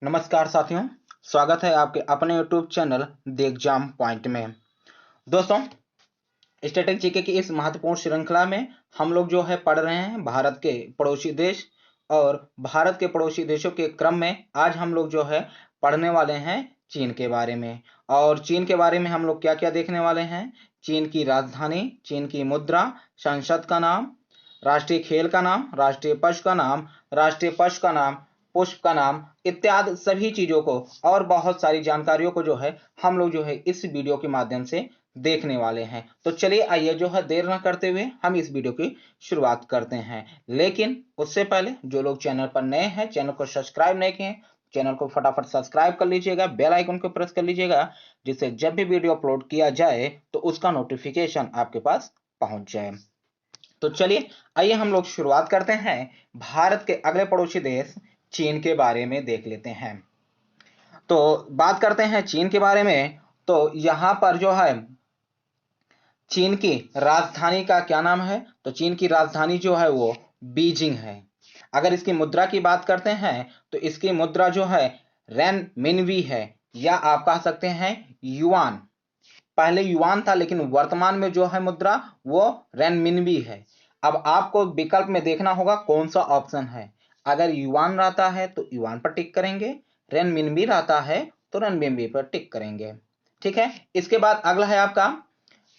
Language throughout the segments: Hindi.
नमस्कार साथियों, स्वागत है आपके अपने YouTube channel the exam point में। दोस्तों, स्टैटिक जीके की इस महत्वपूर्ण श्रृंखला में हम लोग जो है पढ़ रहे हैं भारत के पड़ोसी देश, और भारत के पड़ोसी देशों के क्रम में आज हम लोग जो है पढ़ने वाले हैं चीन के बारे में। और चीन के बारे में हम लोग क्या क्या देखने वाले हैं? चीन की राजधानी, चीन की मुद्रा, संसद का नाम, राष्ट्रीय खेल का नाम, राष्ट्रीय पशु का नाम, राष्ट्रीय पशु का नाम, पुष्प का नाम इत्यादि सभी चीजों को और बहुत सारी जानकारियों को जो है हम लोग जो है इस वीडियो के माध्यम से देखने वाले हैं। तो चलिए आइए जो है देर न करते हुए हम इस वीडियो की शुरुआत करते हैं। लेकिन उससे पहले जो लोग चैनल पर नए हैं, चैनल को सब्सक्राइब नहीं किए, चैनल को फटाफट सब्सक्राइब कर लीजिएगा, बेल आइकन को प्रेस कर लीजिएगा, जिससे जब भी वीडियो अपलोड किया जाए तो उसका नोटिफिकेशन आपके पास पहुंच जाए। तो चलिए आइए हम लोग शुरुआत करते हैं। भारत के अगले पड़ोसी देश चीन के बारे में देख लेते हैं। तो बात करते हैं चीन के बारे में। तो यहां पर जो है चीन की राजधानी का क्या नाम है? तो चीन की राजधानी जो है वो बीजिंग है। अगर इसकी मुद्रा की बात करते हैं तो इसकी मुद्रा जो है रेन मिनवी है, या आप कह सकते हैं युआन। पहले युआन था लेकिन वर्तमान में जो है मुद्रा वो रेनमिनबी है। अब आपको विकल्प में देखना होगा कौन सा ऑप्शन है। अगर युआन रहता है तो युआन पर टिक करेंगे, रेनमिनबी रहता है तो रेनमिनबी पर टिक करेंगे। ठीक है। इसके बाद अगला है आपका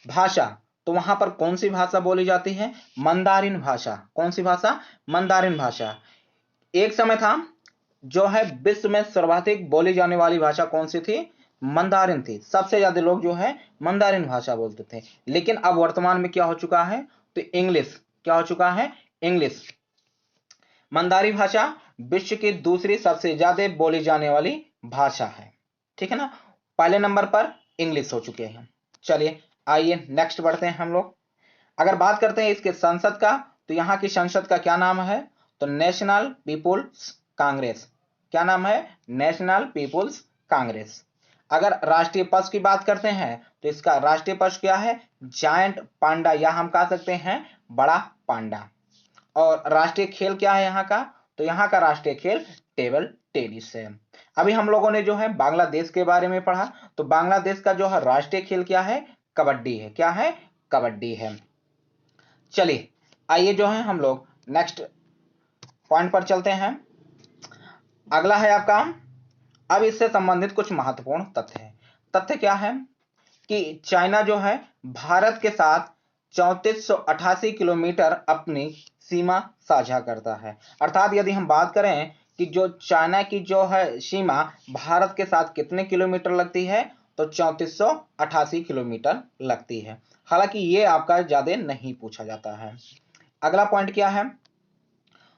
भाषा। तो वहां पर कौन सी भाषा बोली जाती है? मंदारिन भाषा। कौन सी भाषा? मंदारिन भाषा। एक समय था जो है विश्व में सर्वाधिक बोली जाने वाली भाषा कौन सी थी? मंदारिन थी। सबसे ज्यादा लोग जो है मंदारिन भाषा बोलते थे। लेकिन अब वर्तमान में क्या हो चुका है? तो इंग्लिश। क्या हो चुका है? इंग्लिश। मंदारी भाषा विश्व की दूसरी सबसे ज्यादा बोली जाने वाली भाषा है। ठीक है ना। पहले नंबर पर इंग्लिश हो चुके हैं। चलिए आइए नेक्स्ट बढ़ते हैं हम लोग। अगर बात करते हैं इसके संसद का, तो यहाँ की संसद का क्या नाम है? तो नेशनल पीपुल्स कांग्रेस। क्या नाम है? National people's congress. अगर राष्ट्रीय पशु की बात करते हैं तो इसका राष्ट्रीय पशु क्या है? जायंट पांडा, या हम कह सकते हैं बड़ा पांडा। और राष्ट्रीय खेल क्या है यहाँ का? तो यहाँ का राष्ट्रीय खेल टेबल टेनिस है। अभी हम लोगों ने जो है बांग्लादेश के बारे में पढ़ा, तो बांग्लादेश का जो है राष्ट्रीय खेल क्या है? कबड्डी है। क्या है? कबड्डी है। चलिए आइए जो है हम लोग नेक्स्ट पॉइंट पर चलते हैं। अगला है आपका, अब इससे संबंधित कुछ महत्वपूर्ण तथ्य है। तथ्य क्या है कि चाइना जो है भारत के साथ 3488 किलोमीटर अपनी सीमा साझा करता है। अर्थात यदि हम बात करें कि जो चाइना की जो है सीमा भारत के साथ कितने किलोमीटर लगती है, तो 3488 किलोमीटर लगती है। हालांकि ये आपका ज्यादा नहीं पूछा जाता है। अगला पॉइंट क्या है?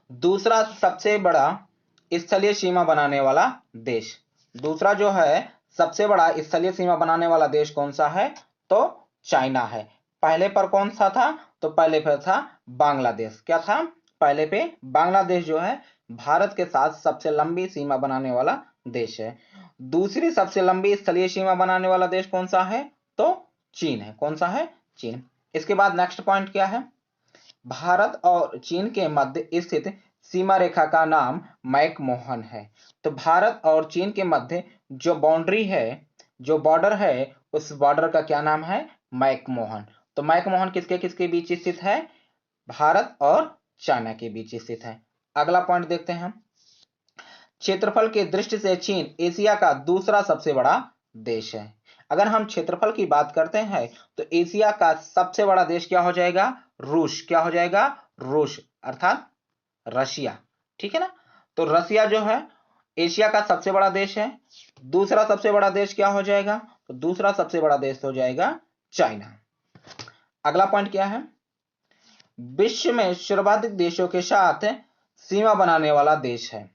दूसरा सबसे बड़ा स्थलीय सीमा बनाने वाला देश। दूसरा जो है सबसे बड़ा स्थलीय सीमा बनाने वाला देश कौन सा है? तो चाइना है। पहले पर कौन सा था? तो पहले पर था बांग्लादेश। क्या था? पहले पे बांग्लादेश जो है भारत के साथ सबसे लंबी सीमा बनाने वाला देश है। दूसरी सबसे लंबी स्थलीय सीमा बनाने वाला देश कौन सा है? तो चीन है। कौन सा है? चीन। इसके बाद नेक्स्ट पॉइंट क्या है? भारत और चीन के मध्य स्थित सीमा रेखा का नाम मैकमोहन है। तो भारत और चीन के मध्य जो बाउंड्री है, जो बॉर्डर है, उस बॉर्डर का क्या नाम है? मैकमोहन। तो मैकमोहन किसके किसके बीच स्थित है? भारत और चाइना के बीच स्थित है। अगला पॉइंट देखते हैं। क्षेत्रफल की दृष्टि से चीन एशिया का दूसरा सबसे बड़ा देश है। अगर हम क्षेत्रफल की बात करते हैं तो एशिया का सबसे बड़ा देश क्या हो जाएगा? रूस। क्या हो जाएगा? रूस, अर्थात रशिया। ठीक है ना। तो रशिया जो है एशिया का सबसे बड़ा देश है। दूसरा सबसे बड़ा देश क्या हो जाएगा? तो दूसरा सबसे बड़ा देश हो जाएगा चाइना। अगला पॉइंट क्या है? विश्व में सर्वाधिक देशों के साथ सीमा बनाने वाला देश है।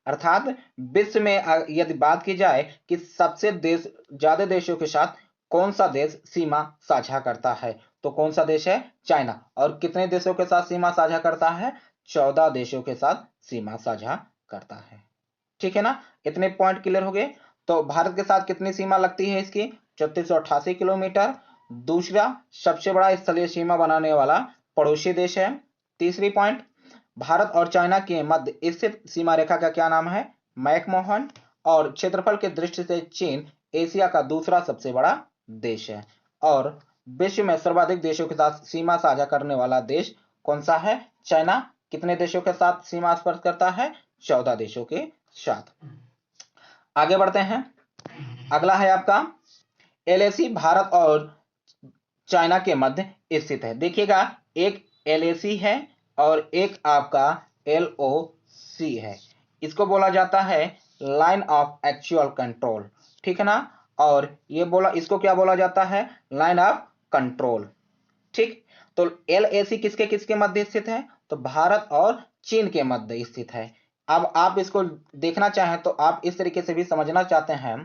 अर्थात विश्व में यदि बात की जाए कि सबसे देश ज्यादा देशों के साथ कौन सा देश सीमा साझा करता है, तो कौन सा देश है? चाइना। और कितने देशों के साथ सीमा साझा करता है? 14 देशों के साथ सीमा साझा करता है। ठीक है ना। इतने पॉइंट क्लियर हो गए। तो भारत के साथ कितनी सीमा लगती है इसकी? 3488 किलोमीटर। दूसरा सबसे बड़ा स्थलीय सीमा बनाने वाला पड़ोसी देश है। तीसरी पॉइंट, भारत और चाइना के मध्य स्थित सीमा रेखा का क्या नाम है? मैकमोहन। और क्षेत्रफल की दृष्टि से चीन एशिया का दूसरा सबसे बड़ा देश है। और विश्व में सर्वाधिक देशों के साथ सीमा साझा करने वाला देश कौन सा है? चाइना। कितने देशों के साथ सीमा स्पर्श करता है? 14 देशों के साथ। आगे बढ़ते हैं। अगला है आपका एलएसी भारत और चाइना के मध्य स्थित है। देखिएगा, एक एलएसी है और एक आपका एलओसी है। इसको बोला जाता है लाइन ऑफ एक्चुअल कंट्रोल, ठीक है ना। और ये बोला, इसको क्या बोला जाता है? लाइन ऑफ कंट्रोल, ठीक। तो एलएसी किसके किसके मध्य स्थित है? तो भारत और चीन के मध्य स्थित है। अब आप इसको देखना चाहें तो आप इस तरीके से भी समझना चाहते हैं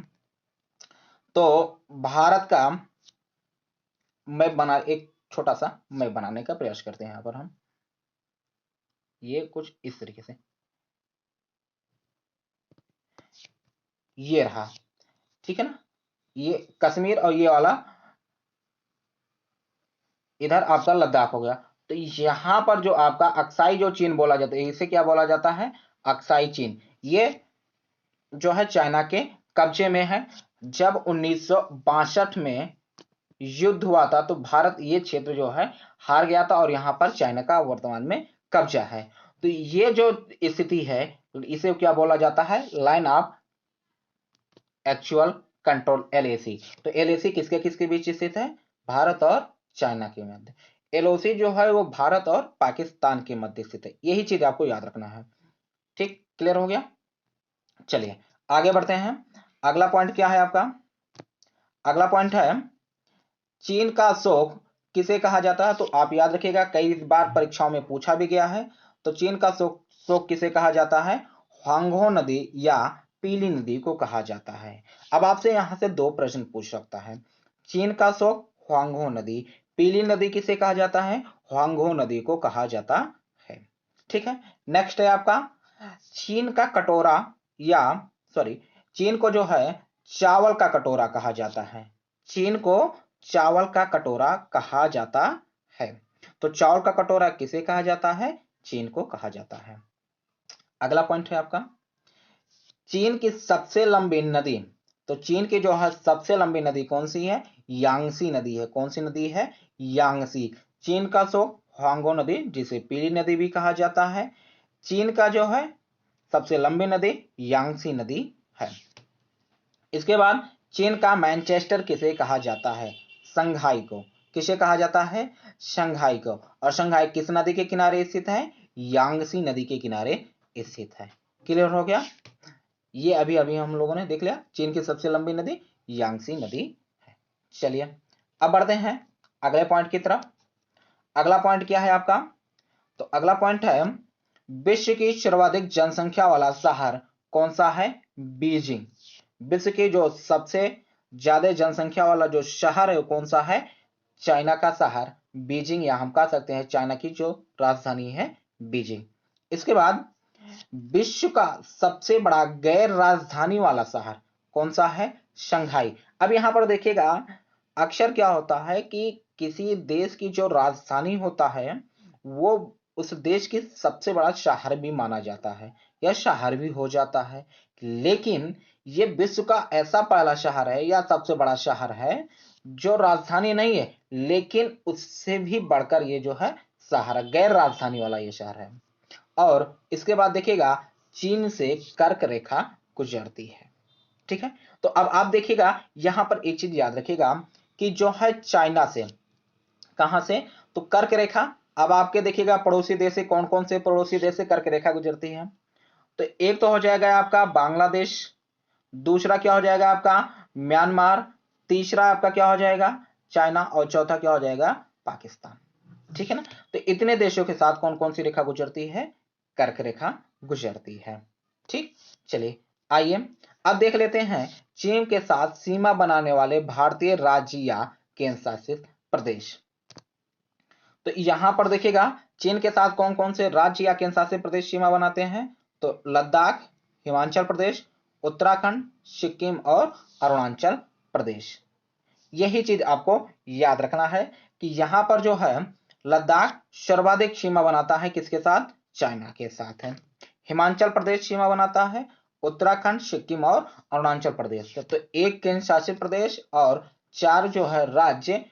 तो भारत का मैप बना, एक छोटा सा मैप बनाने का प्रयास करते हैं। यहां पर हम ये कुछ इस तरीके से, ये रहा, ठीक है ना। ये कश्मीर और ये वाला इधर आपका लद्दाख हो गया। तो यहां पर जो आपका अक्साई जो चीन बोला जाता है, इसे क्या बोला जाता है? अक्साई चीन। ये जो है चाइना के कब्जे में है। जब 1962 में युद्ध हुआ था तो भारत ये क्षेत्र जो है हार गया था और यहां पर चाइना का वर्तमान में कब्जा है। तो ये जो स्थिति है इसे क्या बोला जाता है? Line of actual control, LAC. तो एलएसी किसके किसके बीच स्थित है? भारत और चाइना के मध्य। एलओसी जो है वो भारत और पाकिस्तान के मध्य स्थित है। यही चीज आपको याद रखना है, ठीक। क्लियर हो गया? चलिए आगे बढ़ते हैं। अगला पॉइंट क्या है आपका? अगला पॉइंट है चीन का शोक किसे कहा जाता है? तो आप याद रखिएगा, कई बार परीक्षाओं में पूछा भी गया है। तो चीन का शोक किसे कहा जाता है? ह्वांगहो नदी या पीली नदी को कहा जाता है। अब आपसे यहां से दो प्रश्न पूछ सकता है। चीन का शोक ह्वांगहो नदी, पीली नदी किसे कहा जाता है? ह्वांगहो नदी को कहा जाता है, ठीक है। नेक्स्ट है आपका चीन का कटोरा या सॉरी चीन को जो है चावल का कटोरा कहा जाता है। चीन को चावल का कटोरा कहा जाता है। तो चावल का कटोरा किसे कहा जाता है? चीन को कहा जाता है। अगला पॉइंट है आपका चीन की सबसे लंबी नदी। तो चीन की जो है सबसे लंबी नदी कौन सी है? यांगसी नदी है। कौन सी नदी है? यांगसी। चीन का सो ह्वांगो नदी, जिसे पीली नदी भी कहा जाता है। चीन का जो है सबसे लंबी नदी यांगसी नदी है। इसके बाद चीन का मैनचेस्टर किसे कहा जाता है? शंघाई को। किसे कहा जाता है? शंघाई को। और शंघाई किस नदी के किनारे स्थित है? यांगसी नदी के किनारे स्थित है। क्लियर हो गया? ये अभी अभी हम लोगों ने देख लिया, चीन की सबसे लंबी नदी यांगसी नदी है। चलिए अब बढ़ते हैं अगले पॉइंट की तरफ। अगला पॉइंट क्या है आपका? तो अगला पॉइंट है विश्व की सर्वाधिक जनसंख्या वाला शहर कौन सा है? बीजिंग। विश्व की जो सबसे ज्यादा जनसंख्या वाला जो शहर है वो कौन सा है? चाइना का शहर बीजिंग, या हम कह सकते हैं चाइना की जो राजधानी है बीजिंग। इसके बाद विश्व का सबसे बड़ा गैर राजधानी वाला शहर कौन सा है? शंघाई। अब यहां पर देखिएगा, अक्सर क्या होता है कि किसी देश की जो राजधानी होता है वो उस देश की सबसे बड़ा शहर भी माना जाता है या शहर भी हो जाता है। लेकिन ये विश्व का ऐसा पहला शहर है या सबसे बड़ा शहर है जो राजधानी नहीं है, लेकिन उससे भी बढ़कर ये जो है शहर, गैर राजधानी वाला ये शहर है। और इसके बाद देखिएगा चीन से कर्क रेखा गुजरती है, ठीक है। तो अब आप देखिएगा यहां पर एक चीज याद रखिएगा कि जो है चाइना से, कहां से? तो कर्क रेखा। अब आपके देखिएगा पड़ोसी देश से कौन कौन से पड़ोसी देश से कर्क रेखा गुजरती है? तो एक तो हो जाएगा आपका बांग्लादेश, दूसरा क्या हो जाएगा आपका म्यांमार, तीसरा आपका क्या हो जाएगा चाइना, और चौथा क्या हो जाएगा पाकिस्तान, ठीक है ना। तो इतने देशों के साथ कौन कौन सी रेखा गुजरती है? कर्क रेखा गुजरती है, ठीक। चलिए आइए अब देख लेते हैं चीन के साथ सीमा बनाने वाले भारतीय राज्य या केंद्र शासित प्रदेश। तो यहां पर देखिएगा चीन के साथ कौन कौन से राज्य या केंद्र शासित प्रदेश सीमा बनाते हैं? तो लद्दाख, हिमाचल प्रदेश, उत्तराखंड, सिक्किम और अरुणाचल प्रदेश। यही चीज आपको याद रखना है कि यहां पर जो है लद्दाख सर्वाधिक सीमा बनाता है किसके साथ? चाइना के साथ है। हिमाचल प्रदेश सीमा बनाता है उत्तराखंड, सिक्किम और अरुणाचल प्रदेश। तो एक केंद्र शासित प्रदेश और 4 जो है राज्य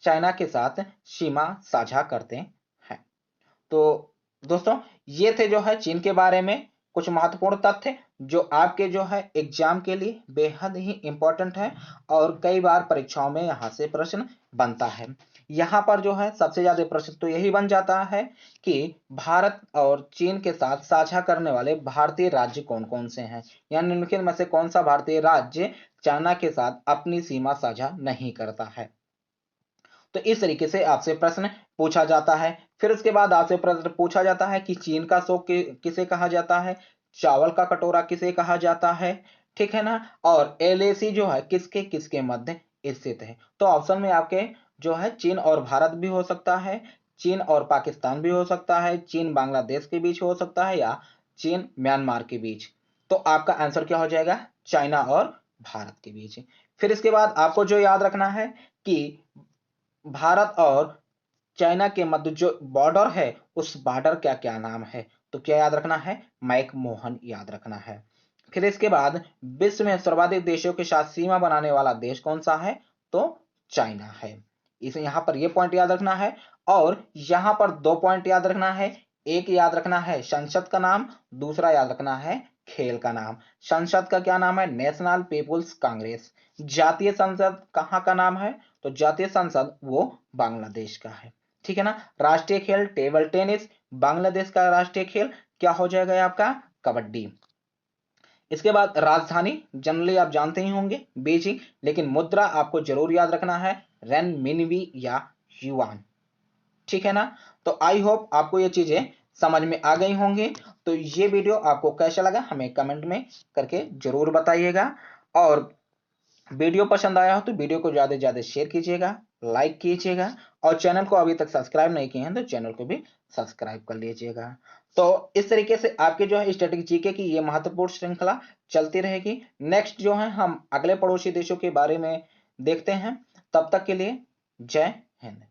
चाइना के साथ सीमा साझा करते हैं। तो दोस्तों ये थे जो है चीन के बारे में कुछ महत्वपूर्ण तथ्य जो आपके जो है एग्जाम के लिए बेहद ही इंपॉर्टेंट है और कई बार परीक्षाओं में यहाँ से प्रश्न बनता है। यहाँ पर जो है सबसे ज्यादा प्रश्न तो यही बन जाता है कि भारत और चीन के साथ साझा करने वाले भारतीय राज्य कौन कौन से हैं, यानी निम्नलिखित में से कौन सा भारतीय राज्य चाइना के साथ अपनी सीमा साझा नहीं करता है। तो इस तरीके से आपसे प्रश्न पूछा जाता है। फिर उसके बाद आपसे प्रश्न पूछा जाता है कि चीन का शौक किसे कहा जाता है, चावल का कटोरा किसे कहा जाता है, ठीक है ना, और एलएसी जो है किसके किसके मध्य स्थित है। तो ऑप्शन में आपके जो है चीन और भारत भी हो सकता है, चीन और पाकिस्तान भी हो सकता है, चीन बांग्लादेश के बीच हो सकता है, या चीन म्यांमार के बीच। तो आपका आंसर क्या हो जाएगा, चाइना और भारत के बीच। फिर इसके बाद आपको जो याद रखना है कि भारत और चाइना के मध्य जो बॉर्डर है उस बॉर्डर का क्या नाम है, तो क्या याद रखना है, मैकमोहन याद रखना है। फिर इसके बाद विश्व में सर्वाधिक देशों के साथ सीमा बनाने वाला देश कौन सा है, तो चाइना है। इसे यहां पर यह पॉइंट याद रखना है और यहां पर 2 पॉइंट याद रखना है। एक याद रखना है संसद का नाम, दूसरा याद रखना है खेल का नाम। संसद का क्या नाम है, नेशनल पीपुल्स कांग्रेस। जातीय संसद कहां का नाम है, तो जातीय संसद वो बांग्लादेश का है, ठीक है ना। राष्ट्रीय खेल टेबल टेनिस, बांग्लादेश का राष्ट्रीय खेल क्या हो जाएगा आपका, कबड्डी। इसके बाद राजधानी जनरली आप जानते ही होंगे बीजिंग, लेकिन मुद्रा आपको जरूर याद रखना है रेनमिनबी या युआन, ठीक है ना। तो आई होप आपको ये चीजें समझ में आ गई होंगी। तो ये वीडियो आपको कैसा लगा हमें कमेंट में करके जरूर बताइएगा, और वीडियो पसंद आया हो तो वीडियो को ज्यादा से ज्यादा शेयर कीजिएगा, लाइक कीजिएगा, और चैनल को अभी तक सब्सक्राइब नहीं किए हैं तो चैनल को भी सब्सक्राइब कर लीजिएगा। तो इस तरीके से आपके जो है स्टैटिक जीके की ये महत्वपूर्ण श्रृंखला चलती रहेगी। नेक्स्ट जो है हम अगले पड़ोसी देशों के बारे में देखते हैं। तब तक के लिए जय हिंद।